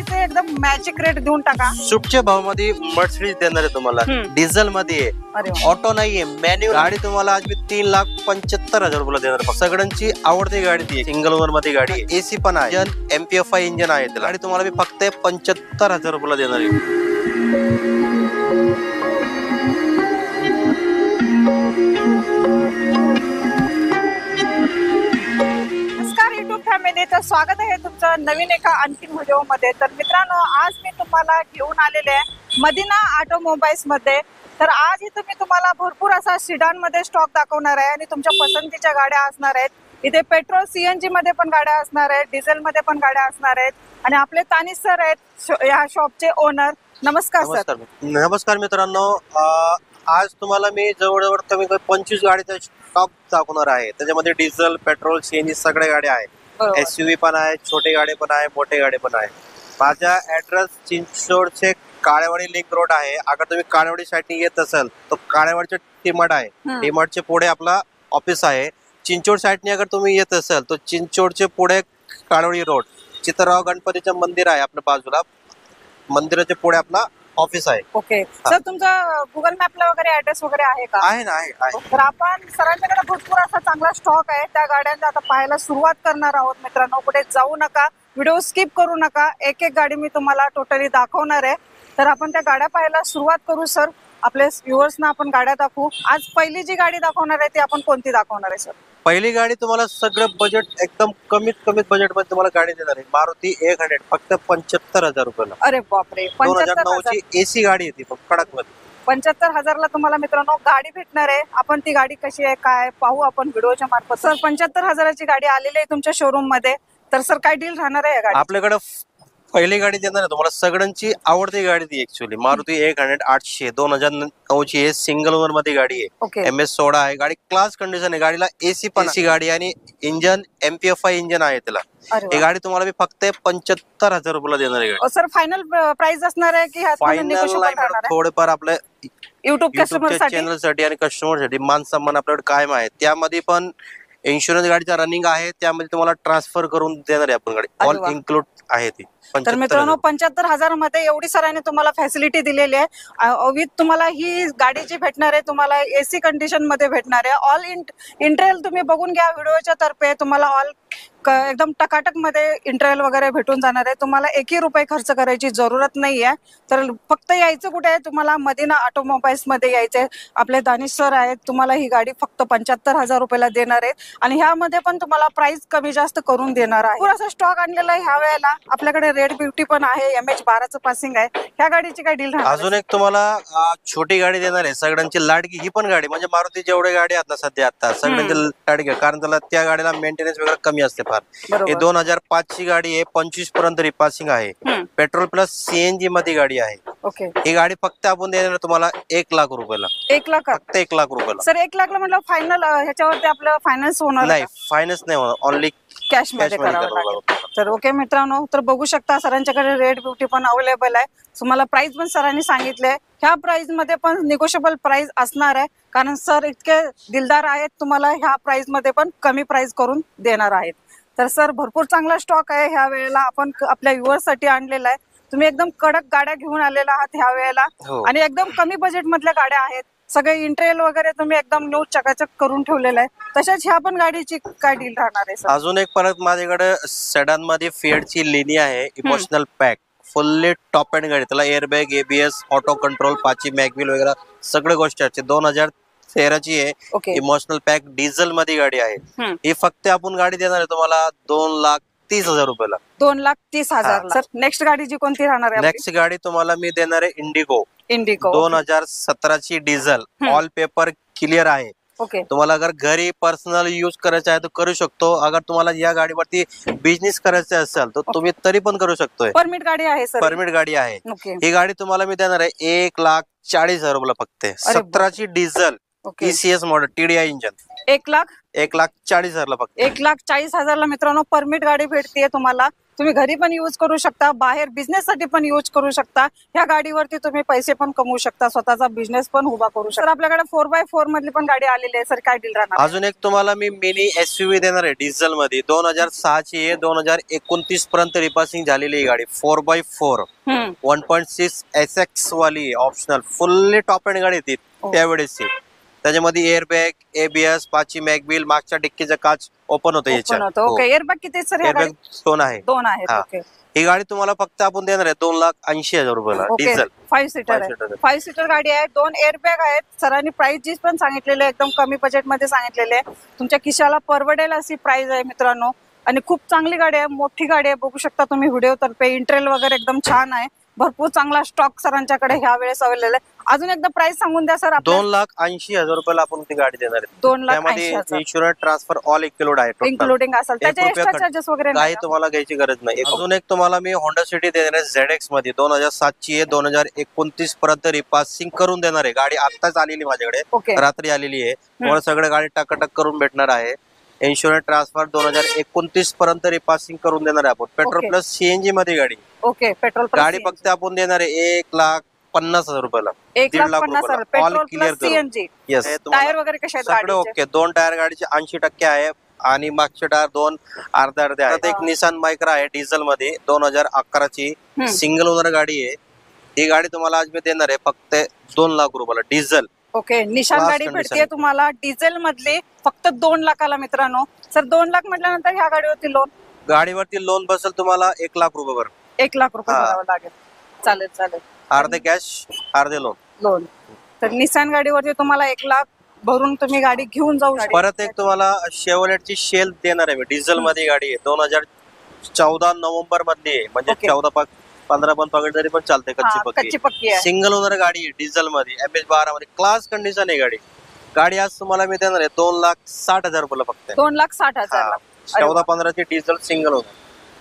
गाडीचे एकदम magic rate देऊन टाका. स्विफ्टच्या भावामध्ये मर्सिडीज देणार आहे तुम्हाला. डिझेल मध्ये अरे आहे, वा. ऑटो नाहीये, मॅन्युअल गाडी तुम्हाला आज मी 3,75,000 रुपयाला देणार आहे. सगळ्यांची आवडती गाडी ती सिंगल ओनर मध्ये गाडी आहे. एसी पण आहे, MPFI इंजन आहे. त्याला गाडी तुम्हाला मी फक्त 75,000 रुपयाला देणार आहे. युट्यूब फॅमिली, तर स्वागत आहे तुमचं नवीन एका आणखीन व्हिडिओ मध्ये. तर मित्रांनो, आज मी तुम्हाला घेऊन आलेले आहे मदिना ऑटोमोबाईल्स मध्ये. तर आज इथं मी तुम्हाला भरपूर असा सिडान मध्ये स्टॉक दाखवणार आहे आणि तुमच्या पसंतीच्या गाड्या असणार आहेत. इथे पेट्रोल CNG मध्ये पण गाड्या असणार आहेत, डिझेल मध्ये पण गाड्या असणार आहेत. आणि आपले तानिश सर आहेत या शॉपचे ओनर. नमस्कार सर. नमस्कार मित्रांनो, आज तुम्हाला मी जवळजवळ कमी 25 गाडीचा स्टॉक दाखवणार आहे. त्याच्यामध्ये डिझेल, पेट्रोल, CNG सगळ्या गाड्या आहेत. SUV पण आहे, छोटे गाडी पण आहे, मोठे गाडी पण आहे. माझा ऍड्रेस चिंचोडचे काळेवाडी लिंक रोड आहे. अगर तुम्ही काळेवाडी साठी येत असाल तर काळेवाडीचे टीमार्ट आहे, टीमार्टचे पुढे आपला ऑफिस आहे. चिंचोड साईडने अगर तुम्ही येत असाल तर चिंचोडचे पुढे काळेवाडी रोड, चित्रराव गणपतीचं मंदिर आहे आपल्या बाजूला, मंदिराच्या पुढे आपला ऑफिस आहे. ओके सर, तुमचा गुगल मॅपला वगैरे ऍड्रेस वगैरे आहे का? आहे ना, आहे. तर आपण सरांच्याकडे भरपूर असा चांगला स्टॉक आहे. त्या गाड्यांचा आता पाहायला सुरुवात करणार आहोत. मित्रांनो, कुठे जाऊ नका, व्हिडिओ स्किप करू नका. एक एक गाडी मी तुम्हाला टोटली दाखवणार आहे. तर आपण त्या गाड्या पाहायला सुरुवात करू. सर, आपल्या व्ह्युअर्सना आपण गाड्या दाखवू. आज पहिली जी गाडी दाखवणार आहे ती आपण कोणती दाखवणार आहे सर? पहिली गाडी तुम्हाला सगळं बजेट एकदम कमीत बजेट मध्ये तुम्हाला गाडी देणार आहे. मारुती 100 फक्त 75,000 रुपयाला. अरे बापरे, 2009 ची AC गाडी आहे ती कडक मध्ये. 75,000ला तुम्हाला मित्रांनो गाडी भेटणार आहे. आपण ती गाडी कशी आहे काय पाहू आपण व्हिडिओच्या मार्फत. सर, 75,000ची गाडी आलेली आहे तुमच्या शोरूम मध्ये. तर सर, काय डील राहणार आहे गाडी? आपल्याकडे पहिली गाडी देणार आहे तुम्हाला सगळ्यांची आवडती गाडी ती ऍक्च्युअली मारुती 100 800 2009 ची आहे. सिंगल ओनर मध्ये गाडी आहे. MS16 आहे. गाडी क्लास कंडिशन आहे. गाडीला AC पण गाडी आणि इंजन MPFI इंजन आहे त्याला. ही गाडी तुम्हाला मी फक्त 75,000 रुपयाला देणार आहे. सर, फायनल प्राइस असणार आहे की फायनल थोडेफार आपल्या युट्यूब चॅनल साठी आणि कस्टमर साठी मान सन्मान आपल्याकडे कायम आहे. त्यामध्ये पण इन्शुरन्स गाडीचा रनिंग आहे, त्यामध्ये तुम्हाला ट्रान्सफर करून देणार आहे आपण गाडी. ऑल इन्क्लूड आहे ती. तर मित्रांनो, 75,000 मध्ये एवढी सरांनी तुम्हाला फॅसिलिटी दिलेली आहे. विथ तुम्हाला ही गाडी जी भेटणार आहे तुम्हाला AC कंडिशन मध्ये भेटणार आहे. ऑल इंटेरियर तुम्ही बघून घ्या व्हिडिओच्या तर्फे. तुम्हाला ऑल एकदम टकाटक मध्ये इंटेरियर वगैरे भेटून जाणार आहे. तुम्हाला एकही रुपये खर्च करायची जरूरत नाहीये. तर फक्त यायचं कुठे आहे? तुम्हाला मदिना ऑटोमोबाईल्स मध्ये यायचंय. आपले दानिश सर आहेत, तुम्हाला ही गाडी फक्त 75,000 रुपयाला देणार आहेत. आणि ह्यामध्ये पण तुम्हाला प्राइस कमी जास्त करून देणार आहे. पुरा स्टॉक आणलेला आहे ह्या वेळेला. आपल्याकडे रेड ब्युटी पण आहे, MH12चं पासिंग आहे. ह्या गाडीची काय डील राहणार? अजून एक तुम्हाला छोटी गाडी देणार आहे, सगळ्यांची लाडकी. ही पण गाडी म्हणजे मारुती जेवढे गाडी आहेत ना सध्या आता सगळ्यांची लाडकी, कारण त्याला त्या गाडीला मेंटेनन्स वगैरे कमी असते फार. हे 2005 ची गाडी आहे, 25 पर्यंत रिपासिंग आहे. पेट्रोल प्लस CNG मध्ये गाडी आहे. ओके, ही गाडी फक्त आपण देणार तुम्हाला 1 लाख रुपयाला. 1 लाख फक्त 1 लाख रुपयाला. सर, 1 लाखला म्हटलं फायनल ह्याच्यावरती आपलं फायनान्स होणार नाही? फायनान्स नाही होणार, ओनली कॅश मध्ये करावं लागेल. तर ओके मित्रांनो, तर बघू शकता सरांच्याकडे रेड ब्युटी पण अवेलेबल आहे. तुम्हाला प्राइस पण सरांनी सांगितले. ह्या प्राइस मध्ये पण निगोशिएबल प्राइस असणार आहे, कारण सर इतके दिलदार आहेत, तुम्हाला ह्या प्राइस मध्ये पण कमी प्राइस करून देणार आहेत. तर सर, भरपूर चांगला स्टॉक आहे ह्या वेळेला. आपण आपल्या व्ह्युअर्स साठी आणलेला आहे. तुम्ही एकदम कडक गाड्या घेऊन आलेला आहात ह्या वेळेला. आणि एकदम कमी बजेट मधल्या गाड्या आहेत. सगळे इंटेरियर वगैरे तुम्ही एकदम न्यू चकाचक करून ठेवलेलं आहे. तशाच ह्या पण गाडीची काय डील राहणार आहे सर? अजून एक परत माझ्याकडे सेडान मध्ये फिएटची लिनी आहे, emotional pack, fully top end गाडी. त्याला एअरबॅग, ABS, ऑटो कंट्रोल, 5 मॅगव्हील वगैरे सगळ्या गोष्टी आहेत. 2013 ची आहे. इमोशनल पॅक डिझेल मध्ये गाडी आहे. ही फक्त आपण गाडी देणार आहे तुम्हाला 2,30,000 रुपयाला. 2,30,000. सर, नेक्स्ट गाडी जी कोणती राहणार आहे? नेक्स्ट गाडी तुम्हाला मी देणार आहे इंडिगो 2017 ची डिझेल. ऑल पेपर क्लिअर आहे. तुम्हाला अगर घरी पर्सनल यूज करायचं आहे तर करू शकतो. अगर तुम्हाला या गाडीवरती बिझनेस करायचा असेल तर तुम्ही तरी पण करू शकतोय. परमिट गाडी आहे सर? परमिट गाडी आहे. ही गाडी तुम्हाला मी देणार आहे 1,40,000 रुपयाला फक्त. 17 ची diesel ECS model, TDI engine. 1,40,000 1,40,000 फक्त. 1,40,000 मित्रांनो परमिट गाडी भेटते तुम्हाला. तुम्ही घरी पण युज करू शकता, बाहेर बिझनेस साठी पण युज करू शकता. ह्या गाडीवरती तुम्ही पैसे पण कमवू शकता, स्वतःचा बिझनेस पण उभा करू शकता. आपल्याकडे 4x4 मधली पण गाडी आलेली आहे सर, काय डील राहणार? अजून एक तुम्हाला मी मिनी SUV देणार आहे डिझेल मध्ये. 2006 ची आहे, 2029 पर्यंत रिपासिंग झालेली ही गाडी. 4x4 1.6 SX वाली ऑप्शनल फुल्ली टॉप एंड गाडी ती त्यावेळेसची. त्याच्यामध्ये एअरबॅग, ABS, 5ची मॅगव्हील, मागच्या डिक्कीचा काच ओपन होतं याच्यात. ओके, एअरबॅग किती सर? एअरबॅग 2 आहे. 2 आहेत. हा. ओके, ही गाडी तुम्हाला फक्त आपण देणार आहे 2,80,000 रुपयाला डिझेल. 5 सीटर आहे. 5 सीटर गाडी आहे, 2 एअरबॅग आहेत. सरांनी प्राइस जी पण सांगितलेली आहे एकदम कमी बजेट मध्ये सांगितलेली आहे. तुमच्या खिशाला परवडेल अशी प्राइस आहे मित्रांनो. आणि खूप चांगली गाडी आहे, मोठी गाडी आहे. बघू शकता तुम्ही व्हिडिओ तर्फे. इंटेरियर वगैरे एकदम छान आहे. भरपूर चांगला स्टॉक सरांच्याकडे ह्या वेळेस अवेलेबल आहे. अजून एकदा प्राइस सांगून द्या सर. 2,80,000 रुपयाला आपण ती गाडी देणार आहे. 2,80,000 इन्शुरन्स ट्रान्सफर ऑल इन्क्लूड आहे. इन्क्लुडिंग असेल, त्याचे एक्स्ट्रा चार्जेस वगैरे काही तुम्हाला घ्यायची गरज नाही. अजून एक तुम्हाला मी होंडा सिटी देणार आहे ZX मध्ये. 2007 ची आहे, 2029 पर्यंत रिपासिंग करून देणार आहे. गाडी आत्ताच आलेली माझ्याकडे, रात्री आलेली आहे. तुम्हाला सगळे गाडी टकाटक करून भेटणार आहे. इन्शुरन्स ट्रान्सफर 2029 पर्यंत रिपासिंग करून देणार आहे आपण. पेट्रोल प्लस CNG मध्ये गाडी. ओके, पेट्रोल गाडी फक्त आपण देणार आहे 1,50,000 रुपयाला. 1,50,000 petrol plus CNG. Yes. Tyre वगैरे कसे आहेत सगळे ओके. 2 टायर गाडीचे 80% आहे आणि मागचे टायर 2 अर्धे आहेत. एक निसान मायक्रा आहे डिझेल मध्ये, 2011 ची सिंगल ओनर गाडी आहे. ही गाडी तुम्हाला आज मी देणार आहे फक्त 2 लाख रुपयाला डिझेल. ओके, निशान गाडी भेटते तुम्हाला डिझेल मधली फक्त 2 लाखाला मित्रांनो. सर 2 लाख म्हटल्यानंतर ह्या गाडीवरती गाडीवरती लोन बसेल तुम्हाला 1 लाख रुपयावर. 1 लाख रुपये भरावं लागेल. चालेल चालेल. अर्धे कॅश अर्धे लोन. तर निसान गाडीवरती तुम्हाला 1 लाख भरून तुम्ही गाडी घेऊन जाऊ शकता. परत एक तुम्हाला शेवलेटची शेल देणार आहे मी. डिझेल मध्ये गाडी आहे, 2014 नोव्हेंबर मधली आहे. म्हणजे 14-15 पण पकड तरी पण चालते. कच्ची पक्की आहे. सिंगल ओनर गाडी आहे डिझेल मध्ये, MS12 मध्ये. क्लास कंडिशन आहे गाडी. गाडी आज तुम्हाला मी देणार आहे 2,60,000 रुपयाला फक्त. 2,60,000. 14-15 ची डिझेल सिंगल ओनर.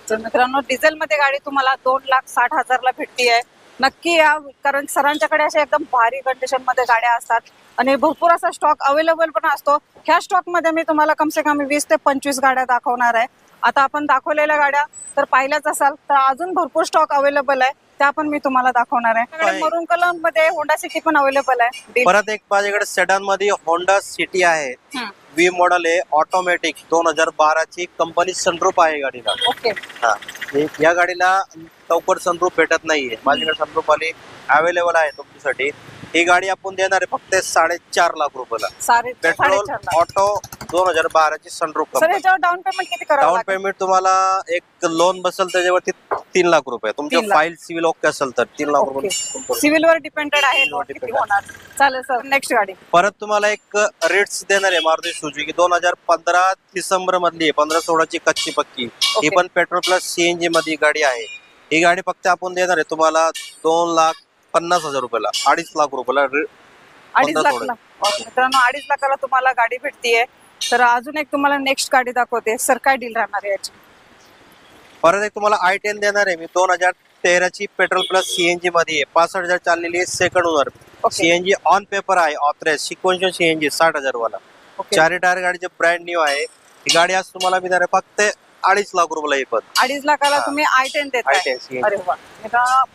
तर मित्रांनो डिझेल मध्ये गाडी तुम्हाला 2,60,000 ला भेटतीये. नक्की या, कारण सरांच्याकडे अशा एकदम भारी कंडिशन मध्ये गाड्या असतात आणि भरपूर असा स्टॉक अवेलेबल पण असतो. ह्या स्टॉक मध्ये मी तुम्हाला कमसे कमी 20 ते 25 गाड्या दाखवणार आहे. आता आपण दाखवलेल्या गाड्या तर पाहिल्याच असाल, तर अजून भरपूर स्टॉक अवेलेबल आहे, त्या पण मी तुम्हाला दाखवणार आहे. मरून कलर मध्ये होंडा सिटी पण अवेलेबल आहे. परत एक माझ्याकडे सेडान मध्ये होंडा सिटी आहे. V मॉडेल आहे, ऑटोमॅटिक, 2012 ची. कंपनी सनरूफ आहे गाडीला. ओके. या गाडीला लवकर सनरूफ भेटत नाहीये. माझ्याकडे सनरूफ वाली अवेलेबल आहे तुमच्यासाठी. ही गाडी आपण देणार आहे फक्त 4.5 लाख रुपयाला. पेट्रोल ऑटो 2012 ची सनरूफ. डाऊन पेमेंट किती करावं? डाऊन पेमेंट तुम्हाला एक लोन बसेल त्याच्यावरती 3 लाख रुपये. तुमच्या फाईल सिव्हिल ओके असेल तर 3 लाख रुपये. सिव्हिल वर डिपेंडेड आहे लोन किती होणार. चालेल सर, नेक्स्ट गाडी. परत तुम्हाला एक रेट्स देणार आहे मारुती सुझुकी. 2015 डिसेंबर मधली आहे, 15-16 ची कच्ची पक्की. ही पण पेट्रोल प्लस CNG मध्ये गाडी आहे. ही गाडी फक्त आपण देणार आहे तुम्हाला 2,50,000 रुपयाला. 2.5 लाख रुपयाला. 2.5 लाखला मित्रांनो, 2.5 लाखाला तुम्हाला गाडी भेटतीये. तर अजून एक तुम्हाला नेक्स्ट गाडी दाखवते. सर काय डील राहणार आहे याची? परत एक तुम्हाला I10 देणार आहे मी. 2013 ची पेट्रोल प्लस CNG मध्ये आहे. 65,000 चाललेली आहे, second owner. CNG on paper आहे, ऑथराइज सिक्वेन्शियल CNG 60,000 वाला. 4 टायर गाडीचे ब्रँड न्यू आहे. ही गाडी आज तुम्हाला मी देणार आहे फक्त 2.5 लाख रुपयाला. ही पण 2.5 लाखाला तुम्ही I10 देताय. अरे वा.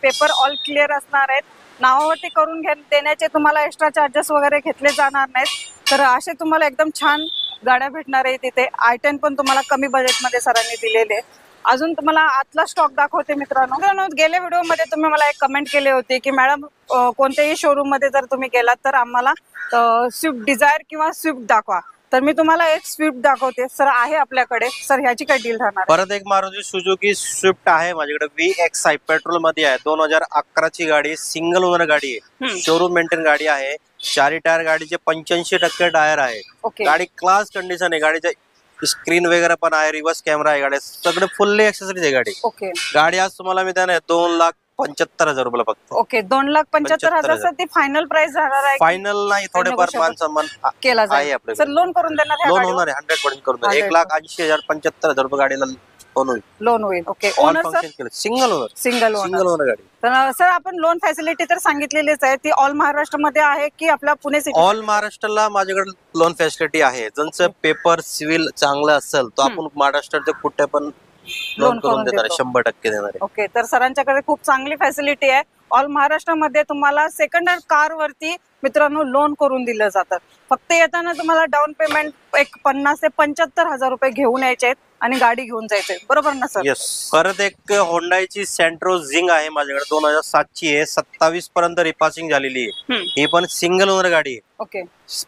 पेपर ऑल क्लिअर असणार आहेत. नावावरती करून देण्याचे तुम्हाला एक्स्ट्रा चार्जेस वगैरे घेतले जाणार नाहीत. तर असे तुम्हाला एकदम छान गाड्या भेटणार आहे तिथे. I10 पण तुम्हाला कमी बजेटमध्ये सरांनी दिलेले. अजून तुम्हाला आतला स्टॉक दाखवते मित्रांनो. गेल्या व्हिडिओ मध्ये तुम्ही मला एक कमेंट केली होती की मॅडम कोणत्याही शोरूम मध्ये जर तुम्ही गेलात तर आम्हाला स्विफ्ट डिझायर किंवा स्विफ्ट दाखवा. तर मी तुम्हाला एक स्विफ्ट दाखवते. सर आहे आपल्याकडे. सर ह्याची काय डील राहणार? परत एक मारुती सुझुकी स्विफ्ट आहे माझ्याकडे. VXI पेट्रोल मध्ये आहे. 2011 ची गाडी, सिंगल ओनर गाडी आहे, शोरूम मेंटेन गाडी आहे. 4 टायर गाडीचे 85% टायर आहे. गाडी क्लास कंडिशन आहे. गाडीचे स्क्रीन वगैरे पण आहे, रिव्हर्स कॅमेरा आहे. गाडी सगळे फुल्ली एक्सेसरीज आहे गाडी. गाडी आज तुम्हाला मी देणार 2,75,000 रुपयाला फक्त. ओके, 2,75,000 ती फायनल प्राइस राहणार आहे. फायनल नाही, थोडेफार मान सन्मान केला जाईल. सर लोन करून देणार? लोन होणार आहे 100% करून देणार. 1,80,000 75,000 रुपये गाडीला लोन होईल. Okay. Owner sir? Single owner गाडी. तर सर आपण लोन फॅसिलिटी तर सांगितलेलीच आहे. ती ऑल महाराष्ट्र मध्ये आहे की आपल्या पुणे सिटी? ऑल महाराष्ट्राला माझ्याकडे लोन फॅसिलिटी आहे. ज्यांचं पेपर सिव्हिल चांगलं असेल तर आपण महाराष्ट्रात कुठे पण लोन करून देणार आहे, 100% देणार आहे. ओके, तर सरांच्याकडे खूप चांगली फॅसिलिटी आहे. ऑल महाराष्ट्रामध्ये तुम्हाला सेकंड हँड कार वरती मित्रांनो लोन करून दिलं जातं. फक्त येताना तुम्हाला डाऊन पेमेंट एक 50 ते 75 हजार रुपये घेऊन यायचे आहेत आणि गाडी घेऊन जायचे, बरोबर ना सर? येस. परत एक होंडाची सेंट्रो झिंग आहे माझ्याकडे, 2007 ची आहे, 27 पर्यंत रिपासिंग झालेली आहे. ही पण सिंगल ओनर गाडी आहे. ओके,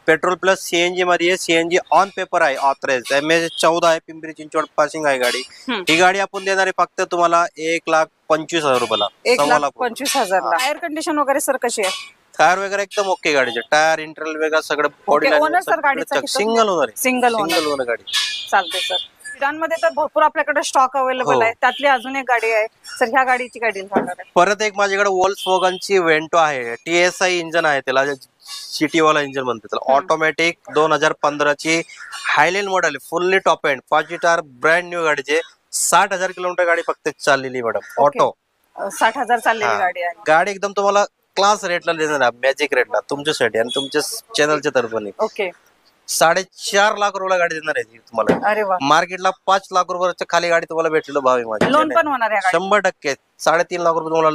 पेट्रोल प्लस सीएनजी मध्ये आहे. सीएनजी ऑन पेपर आहे, ऑथराइज MS14 आहे, पिंपरी चिंचवड पासिंग आहे गाडी. ही गाडी आपण देणार आहे फक्त तुम्हाला 1,25,000 रुपयाला. 1,25,000. टायर कंडिशन वगैरे सर कशी आहे? टायर वगैरे एकदम ओके गाडीचे. टायर इंटरनल वेगळा सगळं बॉडी ओनर सर गाडीचा सिंगल ओनर आहे. सिंगल ओनर गाडी चालते सर. सिडानमध्ये तर भरपूर आपल्याकडे स्टॉक अवेलेबल आहे. त्यातली अजून एक गाडी आहे सर, ह्या गाडीची काय डील सांगणार आहे? परत एक माझ्याकडे Volkswagenची वेंटो आहे. TSI इंजन आहे त्याला, सिटी वाला इंजन म्हणते त्याला. ऑटोमॅटिक 2015 ची Highland model, fully top end, 5 tyre, brand new गाडीचे. 60,000 किलोमीटर गाडी फक्त चाललेली मॅडम. ऑटो 60,000 चाललेली गाडी आहे. गाडी एकदम तुम्हाला क्लास रेटला देणार आहे, मॅजिक रेटला तुमच्यासाठी आणि तुमच्या चॅनलच्या तर्फे. ओके, 4.5 लाख रुपयाला गाडी देणार आहे तुम्हाला. अरे वा. मार्केटला 5 लाख रुपयाच्या खाली गाडी तुम्हाला भेटलेलं भाव आहे माझ्या. लोन पण होणार आहे? 100%. 3.5 लाख रुपये तुम्हाला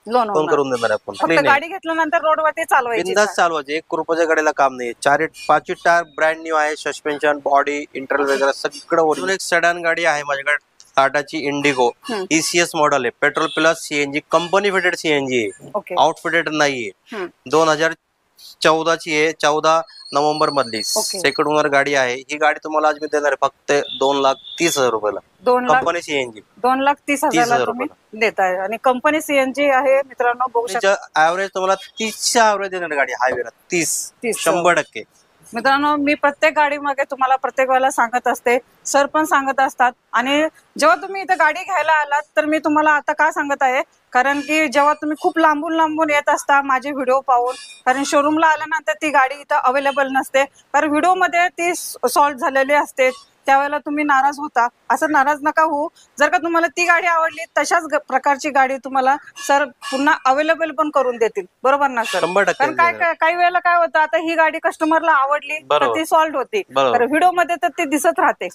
लोन करून देणार आहे आपण. फक्त गाडी घेतल्यानंतर रोडवरती चालवायची, बिंदास चालवायचे. 1 रुपयाच्या गाडीला काम नाही. 5 टायर ब्रँड न्यू आहे, सस्पेन्शन, बॉडी, इंटरनल वगैरे सगळं ओरिजिनल. एक सेडान गाडी आहे माझ्याकडे, टाटाची इंडिगो. ECS मॉडेल आहे, petrol plus CNG, company fitted CNG आहे, आउटफिटेड नाहीये. 2014 ची आहे, 14 नोव्हेंबर मधली, सेकंड ओनर गाडी आहे. ही गाडी तुम्हाला आज मी देणार आहे फक्त 2,30,000 रुपयाला. कंपनी सीएनजी 2,30,000 तुम्ही देताय आणि कंपनी सीएनजी आहे मित्रांनो, बघू शकता. ऍव्हरेज तुम्हाला 30च्या ऍव्हरेज देणार गाडी हायवेला. 30 100%. मित्रांनो, मी प्रत्येक गाडी मागे तुम्हाला प्रत्येक वेळेला सांगत असते, सर पण सांगत असतात. आणि जेव्हा तुम्ही इथे गाडी घ्यायला आलात तर मी तुम्हाला आता का सांगत आहे, कारण की जेव्हा तुम्ही खूप लांबून लांबून येत असता माझे व्हिडिओ पाहून, कारण शोरूमला आल्यानंतर ती गाडी इथं अवेलेबल नसते, कारण व्हिडिओमध्ये ती सॉल्व्ह झालेली असते, त्यावेळेला तुम्ही नाराज होता. असं नाराज नका होऊ. जर का तुम्हाला ती गाडी आवडली, तशाच प्रकारची गाडी तुम्हाला सर पुन्हा अवेलेबल पण करून देतील, बरोबर ना सर? कारण काही वेळेला काय होतं, आता ही गाडी कस्टमरला आवडली तर ती सॉल्व्ह होती, तर व्हिडिओ मध्ये तर ती दिसत राहते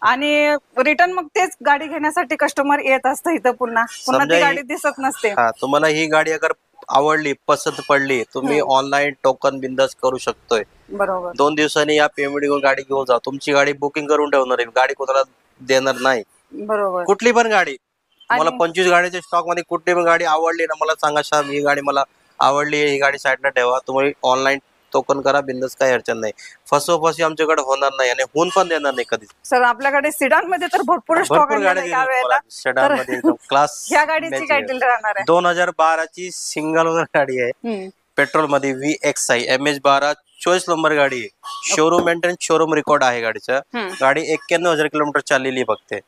आणि रिटर्न मग तेच गाडी घेण्यासाठी कस्टमर येत असतं इथं, पुन्हा ती गाडी दिसत नसते. तुम्हाला ही गाडी अगर आवडली, पसंत पडली, तुम्ही ऑनलाईन टोकन बिंदास करू शकतोय. बरोबर. 2 दिवसांनी या पेमेंट घेऊन गाडी घेऊन जा. तुमची गाडी बुकिंग करून ठेवणार आहे, गाडी कोणाला देणार नाही. बरोबर. कुठली पण गाडी तुम्हाला 25 गाडीच्या स्टॉक मध्ये कुठली पण गाडी आवडली ना, मला सांगा शाम ही गाडी मला आवडली, ही गाडी साईडला ठेवा. तुम्ही ऑनलाईन टोकन करा, बिंदास, काही अडचण नाही. फसोफसी आमच्याकडे होणार नाही आणि होऊन पण देणार नाही कधी. सर आपल्याकडे सिडान मध्ये तर भरपूर स्टॉक आहे यावेळेला. सेडान मध्ये क्लास. ह्या गाडीची काय डील राहणार आहे? 2012 ची सिंगल ओनर गाडी आहे, पेट्रोल मध्ये, VXI, MS12, 24 नंबर गाडी आहे. शोरूम मेंटेनन्स, शोरूम रेकॉर्ड आहे गाडीचा. गाडी 91,000 किलोमीटर चाललेली बघते.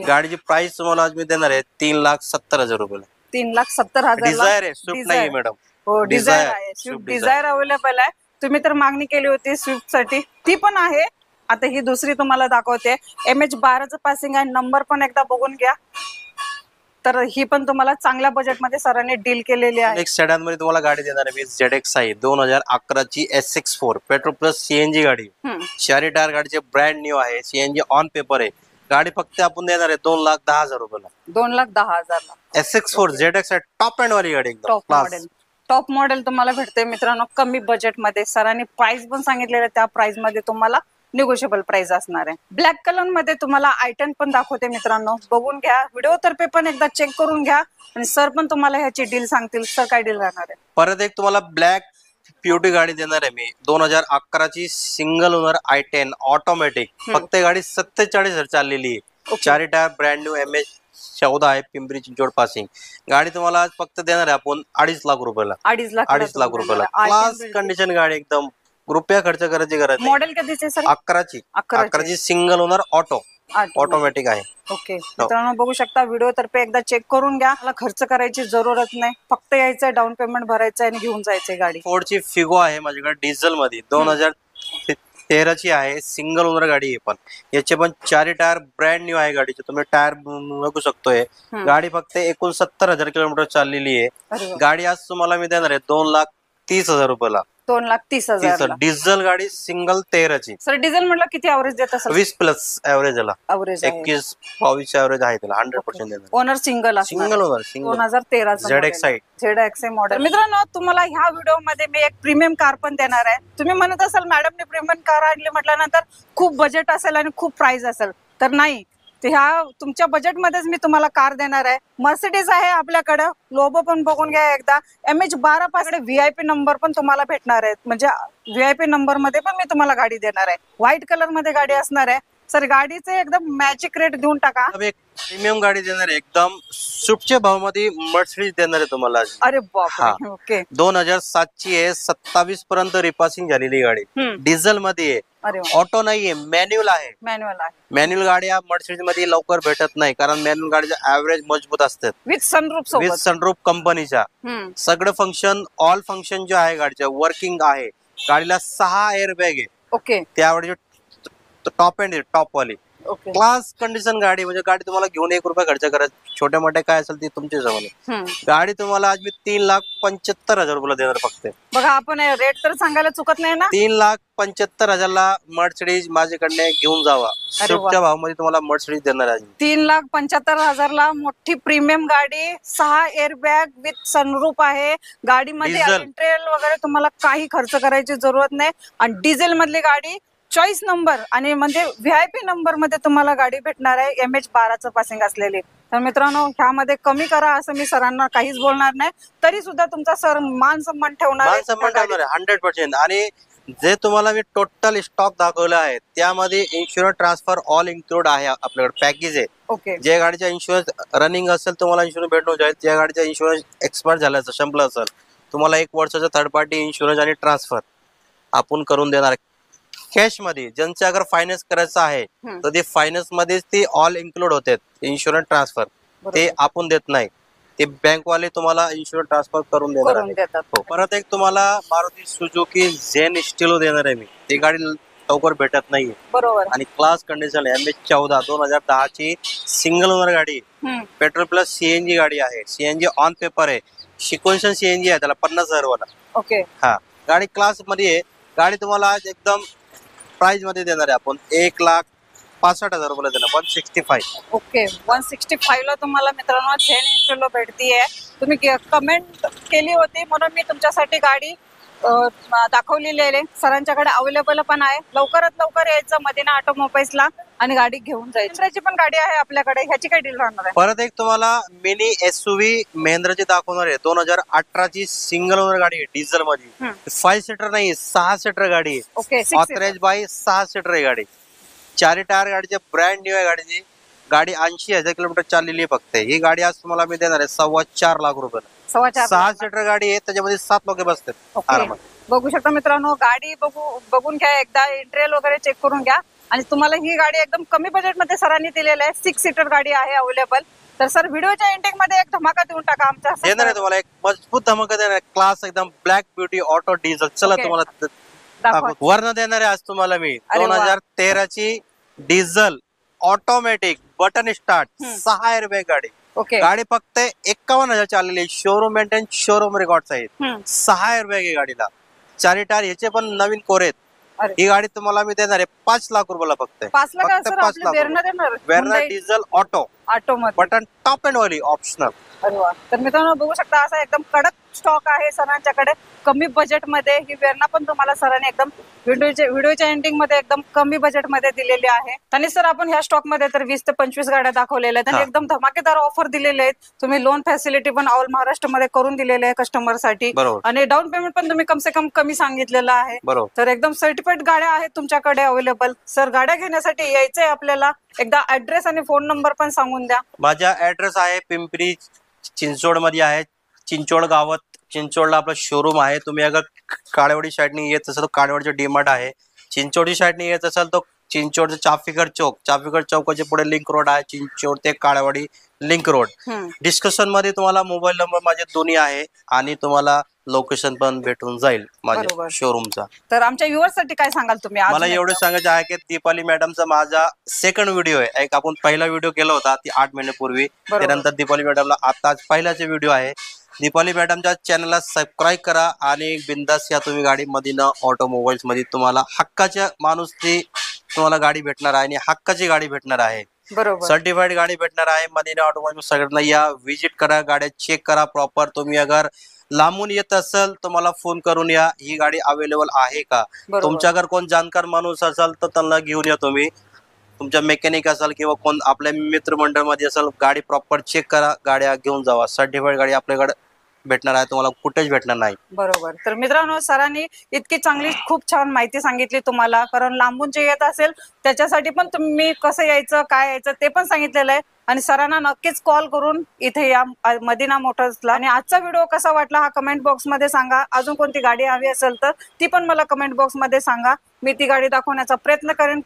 गाडीची प्राइस तुम्हाला आज मी देणार आहे 3,70,000 रुपयाला. 3,70,000. डिझायर आहे, स्विफ्ट नाही मॅडम. हो, डिझायर आहे, स्विफ्ट डिझायर अवेलेबल आहे. तुम्ही तर मागणी केली होती स्विफ्ट साठी, ती पण आहे. आता ही दुसरी तुम्हाला दाखवते. MH12 पासिंग आहे, नंबर पण एकदा बघून घ्या. तर ही पण तुम्हाला चांगल्या बजेटमध्ये सरांनी डील केलेली आहे. एक सेडान मध्ये तुम्हाला गाडी देणार आहे ZXi, 2011 ची SX4, पेट्रोल प्लस सीएनजी गाडी. 4 टायर गाडीचे, ब्रँड न्यू आहे, सीएनजी ऑन पेपर आहे. गाडी फक्त आपण देणार आहे 2,10,000 रुपयाला. 2,10,000 SX4 ZXi टॉप एंड वाली गाडी, एकदम टॉप मॉडेल तुम्हाला भेटते मित्रांनो, कमी बजेटमध्ये. सरांनी प्राइस पण सांगितलेलं, त्या प्राइस मध्ये तुम्हाला निगोशिएबल प्राइस असणार आहे. ब्लॅक कलर मध्ये तुम्हाला I10 पण दाखवते मित्रांनो, बघून घ्या. व्हिडिओ तर्फे पण एकदा चेक करून घ्या आणि सर पण तुम्हाला ह्याची डील सांगतील. सर काय डील राहणार आहे? परत एक तुम्हाला ब्लॅक प्युटी गाडी देणार आहे मी, 2011 ची सिंगल ओनर I10 ऑटोमॅटिक. फक्त गाडी 47,000 चाललेली आहे. 4 टायर, ब्रँड न्यू, MS14 आहे, पिंपरी चिंचवड पासिंग. गाडी तुम्हाला आज फक्त देणार आहे आपण 2.5 लाख रुपयाला. 2.5 लाख रुपयाला. क्लास कंडिशन गाडी, एकदम रुपया खर्च करायची गरज नाही. Model कधीचे sir? 11 ची सिंगल ओनर ऑटोमॅटिक आहे. ओके मित्रांनो, बघू शकता. व्हिडिओ तर्फे एकदा चेक करून घ्या. मला खर्च करायची जरूरत नाही, फक्त यायचं, डाऊन पेमेंट भरायचं आणि घेऊन जायचंय गाडी. फोर्डची फिगो आहे माझ्याकडे डिझेल मध्ये, 2013 ची आहे, सिंगल ओनर गाडी आहे. पण याचे पण 4 टायर ब्रँड न्यू आहे गाडीचे, तुम्ही टायर बघू शकतोय. गाडी फक्त 69,000 किलोमीटर चाललेली आहे. गाडी आज तुम्हाला मी देणार आहे 2,30,000 रुपयाला. 2,30,000 डिझेल गाडी सिंगल 13ची. सर डिझेल म्हटलं किती ॲव्हरेज देत असेल? 20+ ऍव्हरेज याला, ॲव्हरेज 21-22 ऍव्हरेज आहे त्याला, 100% देणार. Owner single single owner, single 2013 ZXi. ZXi model. मित्रांनो तुम्हाला ह्या व्हिडिओ मध्ये मी एक प्रीमियम कार पण देणार आहे. तुम्ही म्हणत असाल मॅडमने प्रीमियम कार आणली म्हटल्यानंतर खूप बजेट असेल आणि खूप प्राइस असेल, तर नाही, ते ह्या तुमच्या बजेटमध्येच मी तुम्हाला कार देणार आहे. मर्सिडीज आहे आपल्याकडे, लोगो पण बघून घ्या एकदा. MH12 पाकडे VIP नंबर पण तुम्हाला भेटणार आहेत, म्हणजे VIP नंबर मध्ये पण मी तुम्हाला गाडी देणार आहे. व्हाईट कलर मध्ये गाडी असणार आहे. सर गाडीचे एकदम मॅजिक रेट देऊन टाका. एक प्रीमियम गाडी देणार आहे, एकदम सुटच्या भावामध्ये मर्सिडीज देणार आहे तुम्हाला. अरे बाप, ओके. 2007ची आहे, 27 पर्यंत रिपासिंग झालेली गाडी, डिझेल मध्ये आहे, ऑटो नाहीये, मॅन्युअल आहे. मॅन्युअल गाड्या मर्सिडीज मध्ये लवकर भेटत नाही, कारण मॅन्युअल गाडीचे ऍव्हरेज मजबूत असतात. विथ सनरूफ कंपनीच्या सगळं फंक्शन, ऑल फंक्शन जे आहे गाडीच्या वर्किंग आहे. गाडीला 6 एअरबॅग आहे. ओके. त्यावेळी टॉप एंड टॉप वाली क्लास कंडिशन गाडी, म्हणजे गाडी तुम्हाला घेऊन 1 रुपया खर्च करायचं, छोट्या मोठ्या काय असेल ती तुमची जवळ. गाडी तुम्हाला आज मी 3,75,000 रुपयाला देणार फक्त. बघा आपण रेट तर सांगायला चुकत नाही ना. 3,75,000ला मर्सिडीज माझ्याकडे घेऊन जावा. सुटच्या भावामध्ये तुम्हाला मर्सिडीज देणार आहे. 3,75,000ला मोठी प्रीमियम गाडी, 6 एअरबॅग विथ सनरूफ आहे. गाडीमध्ये इंटेरियर वगैरे तुम्हाला काही खर्च करायची जरूरत नाही. आणि डिझेल मधली गाडी, चॉईस नंबर आणि म्हणजे VIP नंबर मध्ये तुम्हाला गाडी भेटणार आहे, MH12चं पासिंग असलेली. तर मित्रांनो ह्यामध्ये कमी करा असं मी सरांना काहीच बोलणार नाही, तरी सुद्धा तुमचा सर मान सन्मान ठेवणार आहे 100%. आणि जे तुम्हाला मी टोटल स्टॉक दाखवलं आहे त्यामध्ये इन्शुरन्स ट्रान्सफर ऑल इन्क्लूड आहे. आपल्याकडे पॅकेज आहे. ओके. जे गाडीचा इन्शुरन्स रनिंग असेल तुम्हाला इन्शुरन्स भेटून जाईल. ज्या गाडीचा इन्शुरन्स एक्सपायर झाला असेल, संपला असेल, तुम्हाला 1 वर्षाचा थर्ड पार्टी इन्शुरन्स आणि ट्रान्सफर आपण करून देणार. कॅश मध्ये ज्यांचे अगर फायनान्स करायचं आहे तर ते फायनान्स मध्येच ते ऑल इन्क्लूड होते. इन्शुरन्स ट्रान्सफर ते आपण देत नाही, ते बँक वाले तुम्हाला इन्शुरन्स ट्रान्सफर करून देतात. परत एक तुम्हाला मारुती सुझुकी झेन स्टिलो देणार आहे मी. ती गाडी लवकर भेटत नाहीये. बरोबर. आणि क्लास कंडिशन MH14 2010ची सिंगल ओनर गाडी, पेट्रोल प्लस CNG गाडी आहे. CNG ऑन पेपर आहे, सिक्वेन्शियल CNG आहे, त्याला 50,000 वाला. ओके. हा गाडी क्लास मध्ये आहे. गाडी तुम्हाला एकदम प्राइस मध्ये देणार आहे आपण 1,65,000 रुपयाला देणार, 165. ओके. 165 ला तुम्हाला मित्रांनो झेन स्टिलो भेटतीये. तुम्ही कमेंट केली होती म्हणून मी तुमच्यासाठी गाडी दाखवलेली आहे. सरांच्याकडे अवेलेबल पण आहे. लवकरात लवकर यायचं मदिना ऑटोमोबाईल्सला आणि गाडी घेऊन जायची. महिंद्राची पण गाडी आहे आपल्याकडे, ह्याची काय डील राहणार आहे? परत एक तुम्हाला मिनी SUV महिंद्राची दाखवणार आहे. 2018ची सिंगल ओनर गाडी आहे, डिझेल मध्ये. 5 सीटर नाही, 6 सीटर गाडी आहे. ओके. ऑथराइज बाय 6 सीटर आहे गाडी. 4 टायर गाडीचे, ब्रँड न्यू आहे गाडीची. गाडी 80,000 किलोमीटर चाललेली आहे फक्त. ही गाडी आज तुम्हाला मी देणार आहे 4.25 लाख रुपयाला. 6 सीटर गाडी आहे, त्याच्यामध्ये 7 लोक बसतात आरामात. बघू शकता मित्रांनो, गाडी बघून घ्या एकदा, इंटेरियर वगैरे चेक करून घ्या. आणि तुम्हाला ही गाडी एकदम कमी बजेट मध्ये सरांनी दिलेली आहे. 6 सीटर गाडी आहे अवेलेबल. तर सर व्हिडिओच्या एंडिंग मध्ये एक धमाका देऊन टाका आमच्या. देणार आहे तुम्हाला एक मजबूत धमाका देणार आहे. क्लास एकदम ब्लॅक ब्युटी ऑटो डिझेल. चला तुम्हाला वर्ण देणार आहे आज तुम्हाला मी. 2013ची diesel automatic button start 6 airbag गाडी. गाडी फक्त 51,000 चाललेली. शोरूम मेंटेन, शोरूम रेकॉर्ड आहेत. 6 एअरबॅग आहे गाडीला. 4 टायर ह्याचे पण नवीन कोरेत. ही गाडी तुम्हाला मी देणार आहे 5 लाख रुपयाला फक्त. 5 lakh. Verna diesel auto button top end वाली ऑप्शनल. अरे वा. तर मित्रांनो बघू शकता असा एकदम कडक स्टॉक आहे सरांच्याकडे कमी बजेट मध्ये. ही वेरणा पण तुम्हाला सरांनी एकदम व्हिडिओच्या एंडिंग मध्ये एकदम कमी बजेट मध्ये दिलेली आहे. आणि सर आपण ह्या स्टॉक मध्ये तर 20 ते 25 गाड्या दाखवलेल्या आहेत आणि एकदम धमाकेदार ऑफर दिलेले आहेत. तुम्ही लोन फॅसिलिटी पण ऑल महाराष्ट्र मध्ये करून दिलेले आहे कस्टमर साठी. आणि डाऊन पेमेंट पण तुम्ही कमसे कम कमी सांगितलेलं आहे. तर एकदम सर्टिफाईड गाड्या आहेत तुमच्याकडे अवेलेबल. सर गाड्या घेण्यासाठी यायचंय आपल्याला, एकदा ऍड्रेस आणि फोन नंबर पण सांगून द्या. माझा ऍड्रेस आहे पिंपरी चिंचवड मध्ये आहे. चिंचवड गावात, चिंचवडला आपला शोरूम आहे. तुम्ही अगर काळेवाडी साईडने येत असाल तर काळेवाडीचं डीमार्ट आहे. चिंचवडी साईडने येत असाल तर चिंचवडचं चाफेकर चौकाच्या पुढे लिंक रोड आहे. चिंचवड ते काळेवाडी लिंक रोड. डिस्कशन मध्ये तुम्हाला मोबाईल नंबर माझे दोन्ही आहे आणि तुम्हाला लोकेशन पण भेटून जाईल माझ्या शोरूमचा. तर आमच्या व्ह्युअर्स साठी काय सांगाल तुम्ही? मला एवढं सांगायचं आहे की दीपाली मॅडमचा माझा सेकंड व्हिडिओ आहे. एक आपण पहिला व्हिडिओ केला होता ती 8 महिन्यापूर्वी. त्यानंतर दीपाली मॅडमला आता पहिलाचे व्हिडिओ आहे. दीपाली मॅडमच्या चॅनलला सबस्क्राईब करा आणि बिंदास या तुम्ही गाडी मदीना ऑटोमोबाईल्स मध्ये तुम्हाला हक्काच्या माणूस ती तुम्हाला गाडी भेटणार आहे आणि हक्काची गाडी भेटणार आहे, बरोबर सर्टिफाईड गाडी भेटणार आहे। मदीना ऑटोमोबाईल सगळ्यांना या, विजिट करा, गाड्या चेक करा प्रॉपर। तुम्ही अगर लांबून येत असेल तर मला फोन करून या, ही गाडी अवेलेबल आहे का। बरोबर. तुमच्या अगर कोण जाणकार माणूस असेल तर त्यांना घेऊन या तुम्ही, तुमच्या मेकॅनिक असेल किंवा कोण आपल्या मित्रमंडळ मध्ये असेल, गाडी प्रॉपर चेक करा, गाड्या घेऊन जावा। सर्टिफाईड गाडी आपल्याकडे भेटणार आहे, तुम्हाला कुठेच भेटणार नाही। बरोबर। तर मित्रांनो, सरांनी इतकी चांगली खूप छान माहिती सांगितली तुम्हाला, कारण लांबून जे येत असेल त्याच्यासाठी पण तुम्ही कसं यायचं, काय यायचं ते पण सांगितलेलं आहे। आणि सरांना नक्कीच कॉल करून इथे या मदीना मोटर्सला। आणि आजचा व्हिडिओ कसा वाटला हा कमेंट बॉक्स मध्ये सांगा। अजून कोणती गाडी हवी असेल तर ती पण मला कमेंट बॉक्स मध्ये सांगा, मी ती गाडी दाखवण्याचा प्रयत्न करेन।